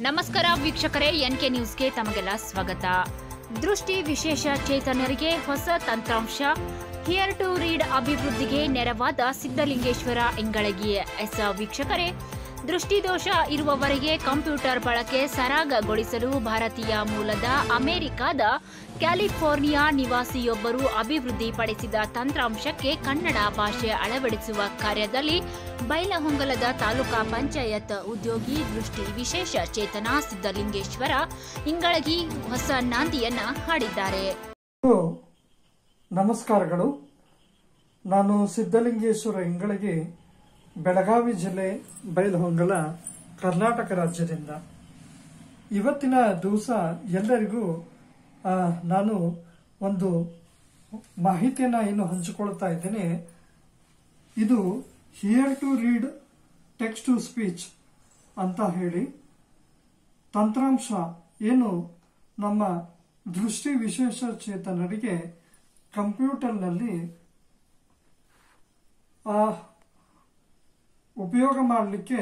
ನಮಸ್ಕಾರ ವೀಕ್ಷಕರೇ, ಎನ್ಕೆ ನ್ಯೂಸ್ಗೆ ತಮಗೆಲ್ಲ ಸ್ವಾಗತ. ದೃಷ್ಟಿ ವಿಶೇಷ ಚೇತನರಿಗೆ ಹೊಸ ತಂತ್ರಾಂಶ, ಹಿಯರ್ ಟು ರೀಡ್ ಅಭಿವೃದ್ಧಿಗೆ ನೆರವಾದ ಸಿದ್ದಲಿಂಗೇಶ್ವರ ಇಂಗಳಗಿ. ವೀಕ್ಷಕರೇ, ದೃಷ್ಟಿದೋಷ ಇರುವವರಿಗೆ ಕಂಪ್ಯೂಟರ್ ಬಳಕೆ ಸರಾಗಗೊಳಿಸಲು ಭಾರತೀಯ ಮೂಲದ ಅಮೆರಿಕದ ಕ್ಯಾಲಿಫೋರ್ನಿಯಾ ನಿವಾಸಿಯೊಬ್ಬರು ಅಭಿವೃದ್ಧಿಪಡಿಸಿದ ತಂತ್ರಾಂಶಕ್ಕೆ ಕನ್ನಡ ಭಾಷೆ ಅಳವಡಿಸುವ ಕಾರ್ಯದಲ್ಲಿ ಬೈಲಹೊಂಗಲದ ತಾಲೂಕಾ ಪಂಚಾಯತ್ ಉದ್ಯೋಗಿ ದೃಷ್ಟಿ ವಿಶೇಷ ಚೇತನ ಸಿದ್ದಲಿಂಗೇಶ್ವರ ಇಂಗಳಗಿ ಹೊಸ ನಾಂದಿಯನ್ನ ಹಾಡಿದ್ದಾರೆ. ನಮಸ್ಕಾರಗಳು. ನಾನು ಸಿದ್ದಲಿಂಗೇಶ್ವರ ಇಂಗಳಗಿ, ಬೆಳಗಾವಿ ಜಿಲ್ಲೆ, ಬೈಲಹೊಂಗಲ, ಕರ್ನಾಟಕ ರಾಜ್ಯದಿಂದ. ಇವತ್ತಿನ ದಿವಸ ಎಲ್ಲರಿಗೂ ನಾನು ಒಂದು ಮಾಹಿತಿಯನ್ನು ಇನ್ನು ಹಂಚಿಕೊಳ್ತಾ ಇದ್ದೇನೆ. ಇದು hear to read text to speech ಅಂತ ಹೇಳಿ ತಂತ್ರಾಂಶ ಏನು ನಮ್ಮ ದೃಷ್ಟಿ ವಿಶೇಷ ಚೇತನರಿಗೆ ಕಂಪ್ಯೂಟರ್ನಲ್ಲಿ ಉಪಯೋಗ ಮಾಡಲಿಕ್ಕೆ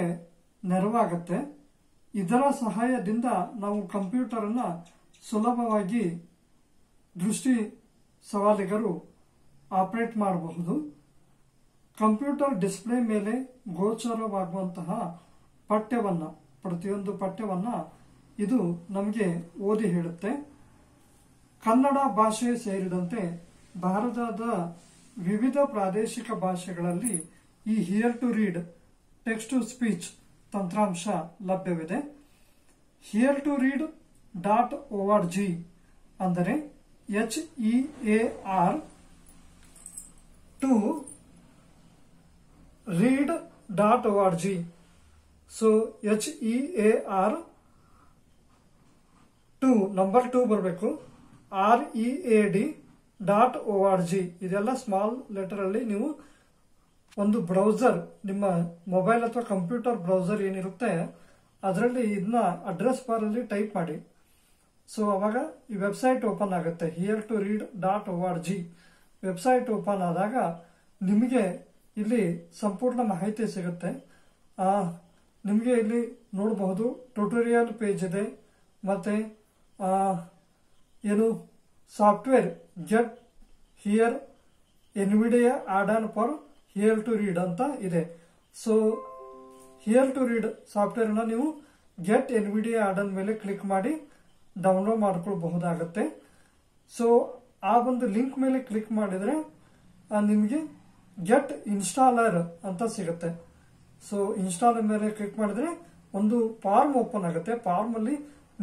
ನೆರವಾಗುತ್ತೆ. ಇದರ ಸಹಾಯದಿಂದ ನಾವು ಕಂಪ್ಯೂಟರ್ ಅನ್ನ ಸುಲಭವಾಗಿ ದೃಷ್ಟಿ ಸವಾಲಿಗರು ಆಪರೇಟ್ ಮಾಡಬಹುದು. ಕಂಪ್ಯೂಟರ್ ಡಿಸ್ಪ್ಲೇ ಮೇಲೆ ಗೋಚರವಾಗುವಂತಹ ಪ್ರತಿಯೊಂದು ಪಠ್ಯವನ್ನ ಇದು ನಮಗೆ ಓದಿ ಹೇಳುತ್ತೆ. ಕನ್ನಡ ಭಾಷೆ ಸೇರಿದಂತೆ ಭಾರತದ ವಿವಿಧ ಪ್ರಾದೇಶಿಕ ಭಾಷೆಗಳಲ್ಲಿ ಈ hear to read text to speech ತಂತ್ರಾಂಶ ಲಭ್ಯವಿದೆ. ಹಿಯರ್ ಟು ರೀಡ್ .org ಅಂದರೆ HEAR two read.org. So HEAR number 2 ಬರಬೇಕು, READ.org. ಇದೆಲ್ಲ ಸ್ಮಾಲ್ ಲೆಟರ್ ಅಲ್ಲಿ ನೀವು ಒಂದು ಬ್ರೌಸರ್, ನಿಮ್ಮ ಮೊಬೈಲ್ ಅಥವಾ ಕಂಪ್ಯೂಟರ್ ಬ್ರೌಸರ್ ಏನಿರುತ್ತೆ ಅದರಲ್ಲಿ ಇದನ್ನ ಅಡ್ರೆಸ್ ಬಾರ್ ಅಲ್ಲಿ ಟೈಪ್ ಮಾಡಿ. ಸೊ ಅವಾಗ ಈ ವೆಬ್ಸೈಟ್ ಓಪನ್ ಆಗುತ್ತೆ. Hear two read.org website open ಆದಾಗ ನಿಮಗೆ ಇಲ್ಲಿ ಸಂಪೂರ್ಣ ಮಾಹಿತಿ ಸಿಗುತ್ತೆ. ನಿಮಗೆ ಇಲ್ಲಿ ನೋಡಬಹುದು ಟ್ಯುಟೋರಿಯಲ್ ಪೇಜ್ ಇದೆ, ಮತ್ತೆ ಏನು software get hear NVDA add on for hear to read ಅಂತ ಇದೆ. So hear to read software ನ ನೀವು ಗೆಟ್ ಎನ್ವಿಡಿಯಾ ಆಡ್ ಆನ್ ಮೇಲೆ ಕ್ಲಿಕ್ ಮಾಡಿ ಡೌನ್ಲೋಡ್ ಮಾಡ್ಕೊಳ್ಬಹುದಾಗುತ್ತೆ. ಸೊ ಆ ಒಂದು ಲಿಂಕ್ ಮೇಲೆ ಕ್ಲಿಕ್ ಮಾಡಿದ್ರೆ ನಿಮಗೆ ಗೆಟ್ ಇನ್ಸ್ಟಾಲರ್ ಅಂತ ಸಿಗುತ್ತೆ. ಸೊ ಇನ್ಸ್ಟಾಲರ್ ಮೇಲೆ ಕ್ಲಿಕ್ ಮಾಡಿದ್ರೆ ಒಂದು ಫಾರ್ಮ್ ಓಪನ್ ಆಗುತ್ತೆ. ಫಾರ್ಮ್ ಅಲ್ಲಿ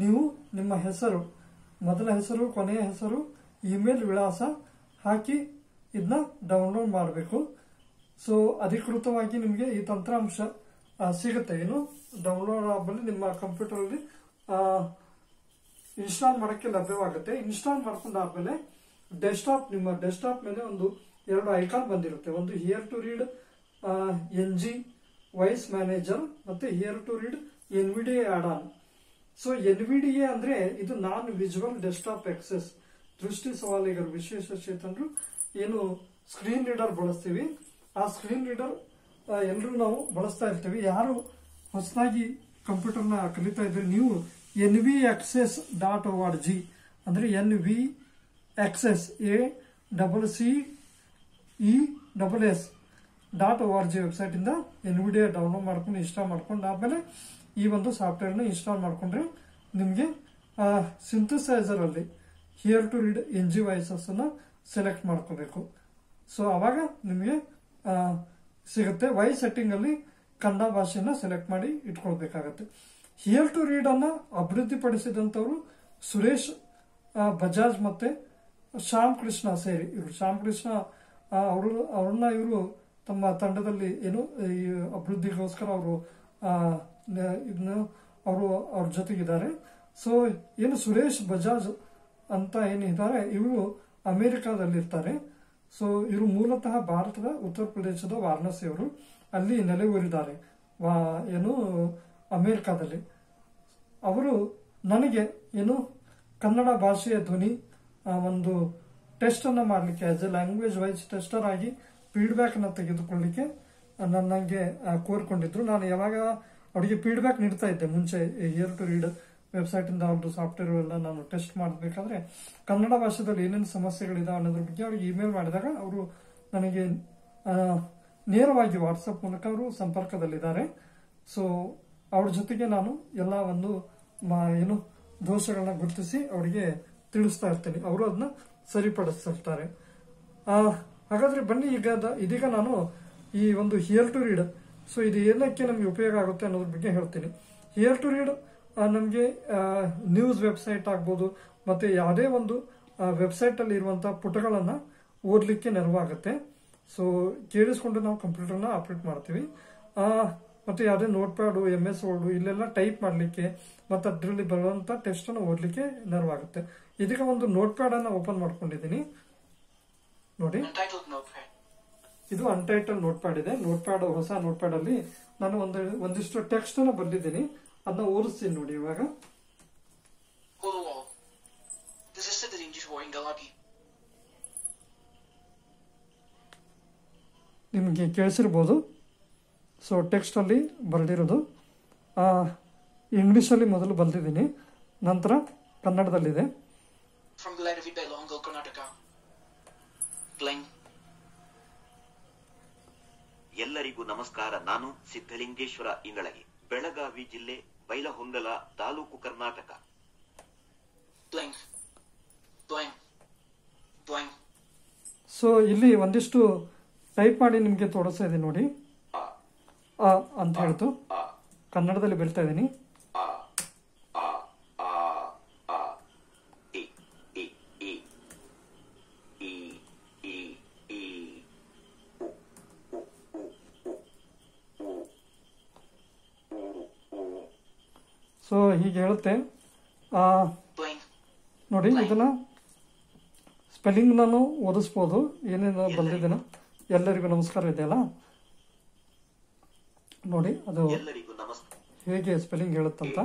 ನೀವು ನಿಮ್ಮ ಹೆಸರು, ಮೊದಲ ಹೆಸರು, ಕೊನೆಯ ಹೆಸರು, ಇಮೇಲ್ ವಿಳಾಸ ಹಾಕಿ ಇದನ್ನ ಡೌನ್ಲೋಡ್ ಮಾಡಬೇಕು. ಸೊ ಅಧಿಕೃತವಾಗಿ ನಿಮಗೆ ಈ ತಂತ್ರಾಂಶ ಸಿಗುತ್ತೆ. ಏನು ಡೌನ್ಲೋಡ್ ಆಗಲಿ ನಿಮ್ಮ ಕಂಪ್ಯೂಟರ್ ಅಲ್ಲಿ ಇನ್ಸ್ಟಾಲ್ ಮಾಡಕ್ಕೆ ಲಭ್ಯವಾಗುತ್ತೆ. ಇನ್ಸ್ಟಾಲ್ ಮಾಡ್ಕೊಂಡಾದ್ಮೇಲೆ ನಿಮ್ಮ ಡೆಸ್ಕ್ಟಾಪ್ ಮೇಲೆ ಒಂದು 2 ಐಕಾನ್ ಬಂದಿರುತ್ತೆ. ಒಂದು hear to read NG voice manager ಮತ್ತೆ hear to read NVDA add on. So NVDA ಅಂದ್ರೆ ಇದು ನಾನ್ ವಿಜುವಲ್ ಡೆಸ್ಕ್ಟಾಪ್ ಆಕ್ಸೆಸ್. ದೃಷ್ಟಿ ಸವಾಲಿಗರು, ವಿಶೇಷ ಚೇತನರು ಏನು ಸ್ಕ್ರೀನ್ ರೀಡರ್ ಬಳಸ್ತೀವಿ, ಆ ಸ್ಕ್ರೀನ್ ರೀಡರ್ ಎಲ್ಲರೂ ನಾವು ಬಳಸ್ತಾ ಇರ್ತೀವಿ. ಯಾರು ಹೊಸದಾಗಿ ಕಂಪ್ಯೂಟರ್ನ ಕಲಿತಾ ಇದ್ರೆ ನೀವು NVAccess.org ಅಂದ್ರೆ NVAccess ACCESS.org ವೆಬ್ಸೈಟ್ ಇಂದ NVIDIA ಡೌನ್ಲೋಡ್ ಮಾಡ್ಕೊಂಡು ಇನ್ಸ್ಟಾಲ್ ಮಾಡ್ಕೊಂಡು ಆದ್ಮೇಲೆ ಈ ಒಂದು ಸಾಫ್ಟ್ವೇರ್ ನ ಇನ್ಸ್ಟಾಲ್ ಮಾಡ್ಕೊಂಡ್ರೆ ನಿಮಗೆ ಸಿಂಥಸೈಸರ್ ಅಲ್ಲಿ hear to read NG voices ಅನ್ನ ಸೆಲೆಕ್ಟ್ ಮಾಡ್ಕೋಬೇಕು. ಸೊ ಅವಾಗ ನಿಮಗೆ ಸಿಗುತ್ತೆ. ವಾಯ್ಸ್ ಸೆಟ್ಟಿಂಗ್ ಅಲ್ಲಿ ಕನ್ನಡ ಭಾಷೆನ ಸೆಲೆಕ್ಟ್ ಮಾಡಿ ಇಟ್ಕೊಳ್ಬೇಕಾಗತ್ತೆ. ಹಿಯರ್ ಟು ರೀಡ್ ಅನ್ನ ಅಭಿವೃದ್ಧಿಪಡಿಸಿದಂತವರು ಸುರೇಶ್ ಬಜಾಜ್ ಮತ್ತೆ ಶ್ಯಾಮ್ ಕೃಷ್ಣ ಸೇರಿ. ಶ್ಯಾಮ್ ಕೃಷ್ಣ ಅವ್ರನ್ನ ಇವರು ತಮ್ಮ ತಂಡದಲ್ಲಿ ಏನು ಈ ಅಭಿವೃದ್ಧಿಗೋಸ್ಕರ ಅವರು ಅವ್ರ ಜೊತೆಗಿದ್ದಾರೆ. ಸೊ ಏನು ಸುರೇಶ್ ಬಜಾಜ್ ಅಂತ ಏನಿದ್ದಾರೆ ಇವರು ಅಮೆರಿಕಾದಲ್ಲಿರ್ತಾರೆ. ಸೊ ಇವರು ಮೂಲತಃ ಭಾರತದ ಉತ್ತರ ಪ್ರದೇಶದ ವಾರಣಾಸಿಯವರು, ಅಲ್ಲಿ ನೆಲೆಯೂರಿದ್ದಾರೆ ಏನು ಅಮೆರಿಕಾದಲ್ಲಿ. ಅವರು ನನಗೆ ಏನು ಕನ್ನಡ ಭಾಷೆಯ ಧ್ವನಿ ಒಂದು ಟೆಸ್ಟ್ ಅನ್ನ ಮಾಡಲಿಕ್ಕೆ as a language wise tester ಆಗಿ ಫೀಡ್ಬ್ಯಾಕ್ ಅನ್ನ ತೆಗೆದುಕೊಳ್ಳಿಕ್ಕೆ ನನಗೆ ಕೋರ್ಕೊಂಡಿದ್ರು. ನಾನು ಯಾವಾಗ ಅವರಿಗೆ ಫೀಡ್ಬ್ಯಾಕ್ ನೀಡ್ತಾ ಇದ್ದೆ ಮುಂಚೆ. ಹಿಯರ್ ಟು ರೀಡ್ ವೆಬ್ಸೈಟ್ ಇಂದ ಅವ್ರದ್ದು ಸಾಫ್ಟ್ವೇರ್ ಎಲ್ಲ ನಾನು ಟೆಸ್ಟ್ ಮಾಡಬೇಕಾದ್ರೆ ಕನ್ನಡ ಭಾಷೆದಲ್ಲಿ ಏನೇನು ಸಮಸ್ಯೆಗಳಿದಾವೆ ಅನ್ನೋದ್ರ ಬಗ್ಗೆ ಅವ್ರಿಗೆ ಇಮೇಲ್ ಮಾಡಿದಾಗ ಅವರು ನನಗೆ ನೇರವಾಗಿ ವಾಟ್ಸಪ್ ಮೂಲಕ ಅವರು ಸಂಪರ್ಕದಲ್ಲಿದ್ದಾರೆ. ಸೊ ಅವ್ರ ಜೊತೆಗೆ ನಾನು ಎಲ್ಲ ಒಂದು ಏನು ದೋಷಗಳನ್ನ ಗುರುತಿಸಿ ಅವರಿಗೆ ತಿಳಿಸ್ತಾ ಇರ್ತೀನಿ, ಅವರು ಅದನ್ನ ಸರಿಪಡಿಸ್ತಿರ್ತಾರೆ. ಹಾಗಾದ್ರೆ ಬನ್ನಿ ಇದೀಗ ನಾನು ಈ ಒಂದು ಹಿಯರ್ ಟು ರೀಡ್, ಸೊ ಇದು ಏನಕ್ಕೆ ನಮಗೆ ಉಪಯೋಗ ಆಗುತ್ತೆ ಅನ್ನೋದ್ರ ಬಗ್ಗೆ ಹೇಳ್ತೀನಿ. ಹಿಯರ್ ಟು ರೀಡ್ ನಮಗೆ ನ್ಯೂಸ್ ವೆಬ್ಸೈಟ್ ಆಗ್ಬೋದು, ಮತ್ತೆ ಯಾವುದೇ ಒಂದು ವೆಬ್ಸೈಟ್ ಅಲ್ಲಿ ಇರುವಂತಹ ಪುಟಗಳನ್ನ ಓದಲಿಕ್ಕೆ ನೆರವಾಗುತ್ತೆ. ಸೊ ಕೇಳಿಸ್ಕೊಂಡು ನಾವು ಕಂಪ್ಯೂಟರ್ನ ಆಪರೇಟ್ ಮಾಡ್ತೀವಿ. ಮತ್ತೆ ಯಾವುದೇ ನೋಟ್ ಪ್ಯಾಡ್, MS ವರ್ಡ್ ಇಲ್ಲೆಲ್ಲ ಟೈಪ್ ಮಾಡಲಿಕ್ಕೆ ಮತ್ತೆ ಅದರಲ್ಲಿ ಬರುವಂತ ಟೆಸ್ಟ್ ಅನ್ನು ಓದಲಿಕ್ಕೆ ನೆರವಾಗುತ್ತೆ. ಇದೀಗ ಒಂದು ನೋಟ್ ಪ್ಯಾಡ್ ಅನ್ನ ಓಪನ್ ಮಾಡ್ಕೊಂಡಿದ್ದೀನಿ ನೋಡಿ. ಇದು ಅನ್ಟೈಟಲ್ ನೋಟ್ ಪ್ಯಾಡ್ ಇದೆ. ನೋಟ್ ಪ್ಯಾಡ್, ಹೊಸ ನೋಟ್ ಪ್ಯಾಡ್ ಅಲ್ಲಿ ನಾನು ಒಂದಿಷ್ಟು ಟೆಕ್ಸ್ಟ್ ಅನ್ನ ಬರೆದಿದ್ದೀನಿ, ಅದನ್ನ ಓದಿಸ್ತೀನಿ ನೋಡಿ ಇವಾಗ. ನಿಮಗೆ ಕೇಳಿಸಿರ್ಬೋದು. ಸೊ ಟೆಕ್ಸ್ಟ್ ಅಲ್ಲಿ ಬರೆದಿರೋದು ಇಂಗ್ಲಿಷ್ ಅಲ್ಲಿ ಮೊದಲು ಬರೆದಿದ್ದೀನಿ, ನಂತರ ಕನ್ನಡದಲ್ಲಿದೆ. ಎಲ್ಲರಿಗೂ ನಮಸ್ಕಾರ. ನಾನು ಸಿದ್ದಲಿಂಗೇಶ್ವರ ಇಂಗಳಗಿ, ಬೆಳಗಾವಿ ಜಿಲ್ಲೆ, ಬೈಲಹೊಂಗಲ ತಾಲೂಕು, ಕರ್ನಾಟಕ. ಸೊ ಇಲ್ಲಿ ಒಂದಿಷ್ಟು ಟೈಪ್ ಮಾಡಿ ನಿಮಗೆ ತೋರಿಸ್ತಾ ಇದೆ ನೋಡಿ. ಅಂತ ಹೇಳ್ತು ಕನ್ನಡದಲ್ಲಿ ಬರಿತಾ ಇದ್ದೀನಿ. ಸೊ ಹೀಗೆ ಹೇಳುತ್ತೆ ನೋಡಿ. ಇದನ್ನ ಸ್ಪೆಲ್ಲಿಂಗ್ ನಾನು ಓದಿಸ್ಬೋದು, ಏನೇನು ಬಂದಿದ್ದೇನೆ. ಎಲ್ಲರಿಗೂ ನಮಸ್ಕಾರ ಇದೆಯಲ್ಲ ನೋಡಿ, ಅದು ಹೇಗೆ ಸ್ಪೆಲ್ಲಿಂಗ್ ಹೇಳುತ್ತಂತ.